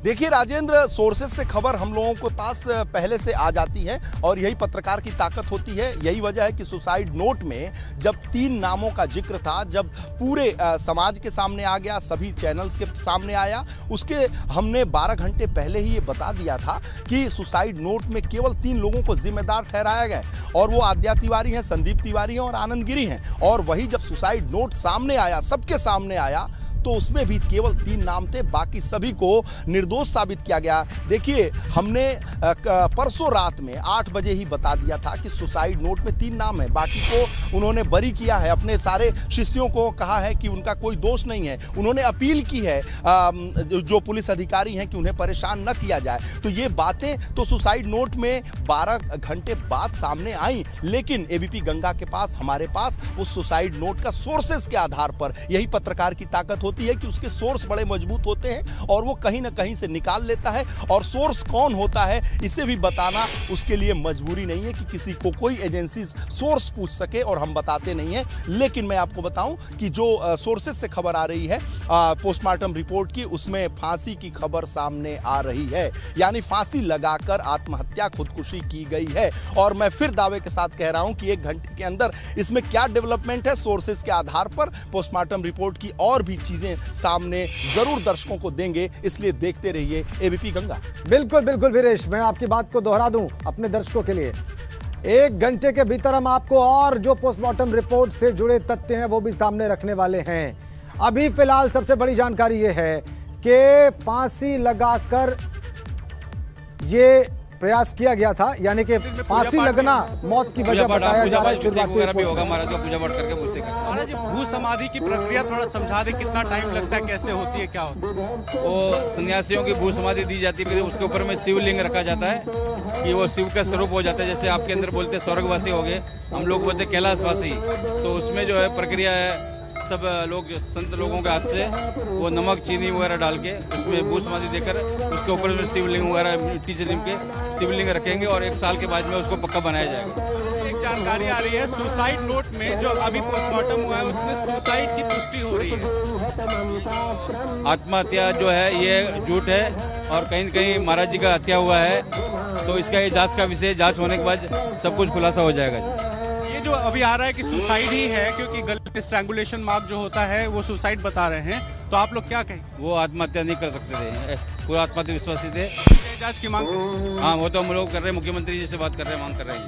देखिए राजेंद्र, सोर्सेस से खबर हम लोगों के पास पहले से आ जाती है और यही पत्रकार की ताकत होती है। यही वजह है कि सुसाइड नोट में जब 3 नामों का जिक्र था, जब पूरे समाज के सामने आ गया, सभी चैनल्स के सामने आया, उसके हमने 12 घंटे पहले ही ये बता दिया था कि सुसाइड नोट में केवल 3 लोगों को जिम्मेदार ठहराया गया और वो आद्या तिवारी हैं, संदीप तिवारी हैं और आनंद गिरी हैं। और वही जब सुसाइड नोट सामने आया, सबके सामने आया, तो उसमें भी केवल 3 नाम थे, बाकी सभी को निर्दोष साबित किया गया। देखिए, हमने परसों रात में 8 बजे ही बता दिया था कि सुसाइड नोट में 3 नाम है, बाकी को उन्होंने बरी किया है। अपने सारे शिष्यों को कहा है कि उनका कोई दोष नहीं है। उन्होंने अपील की है जो पुलिस अधिकारी हैं कि उन्हें परेशान न किया जाए। तो ये बातें तो सुसाइड नोट में 12 घंटे बाद सामने आई, लेकिन एबीपी गंगा के पास, हमारे पास उस सुसाइड नोट का सोर्सेस के आधार पर, यही पत्रकार की ताकत होती है कि उसके सोर्स बड़े मजबूत होते हैं और वो कहीं ना कहीं से निकाल लेता है। और सोर्स कौन होता है इसे भी बताना उसके लिए मजबूरी नहीं है कि किसी को कोई एजेंसी सोर्स पूछ सके, और हम बताते नहीं हैं। लेकिन मैं आपको बताऊं कि जो सोर्सेस से खबर आ रही है पोस्टमार्टम रिपोर्ट की, उसमें फांसी की खबर सामने आ रही है, यानी फांसी लगाकर आत्महत्या, खुदकुशी की गई है। और मैं फिर दावे के साथ कह रहा हूं कि 1 घंटे के अंदर इसमें क्या डेवलपमेंट है, सोर्सेस के आधार पर पोस्टमार्टम रिपोर्ट की और भी चीजें सामने जरूर दर्शकों को देंगे, इसलिए देखते रहिए एबीपी गंगा। बिल्कुल बिल्कुल वीरेश, मैं आपकी बात को दोहरा दूं अपने दर्शकों के लिए। 1 घंटे के भीतर हम आपको और जो पोस्टमार्टम रिपोर्ट से जुड़े तथ्य हैं वो भी सामने रखने वाले हैं। अभी फिलहाल सबसे बड़ी जानकारी ये है कि फांसी लगाकर ये प्रयास किया गया था, यानी कि फांसी लगना मौत की वजह बताया जा रहा है। शुरुआती होगा महाराज को पूजा पाठ करके मुझसे महाराज, भू समाधि की प्रक्रिया थोड़ा समझा दे, कितना टाइम लगता है, कैसे होती है, क्या होता है? वो सन्यासियों की भू समाधि दी जाती है, फिर उसके ऊपर में शिवलिंग रखा जाता है कि वो शिव का स्वरूप हो जाता है। जैसे आपके अंदर बोलते स्वर्गवासी हो गए, हम लोग बोलते कैलाशवासी। तो उसमें जो है प्रक्रिया है, सब लोग संत लोगों के हाथ से वो नमक चीनी वगैरह डाल के उसमें भू समाधि देकर उसके ऊपर में शिवलिंग वगैरह मिट्टी से निम के शिवलिंग रखेंगे और 1 साल के बाद में उसको पक्का बनाया जाएगा। एक जानकारी आ रही है, सुसाइड नोट में जो अभी पोस्टमार्टम हुआ है उसमें सुसाइड की पुष्टि हो रही है। आत्महत्या जो है ये झूठ है और कहीं न कहीं महाराज जी का हत्या हुआ है, तो इसका ये जांच का विषय, जांच होने के बाद सब कुछ खुलासा हो जाएगा। जो अभी आ रहा है कि सुसाइड ही है, क्योंकि गलत स्ट्रैंगुलेशन मार्क जो होता है वो सुसाइड बता रहे हैं, तो आप लोग क्या कहें? वो आत्महत्या नहीं कर सकते थे, पूरा आत्महत्या विश्वासी थे। जांच की मांग? हाँ, वो तो हम लोग कर रहे हैं, मुख्यमंत्री जी से बात कर रहे हैं, मांग कर रहे हैं।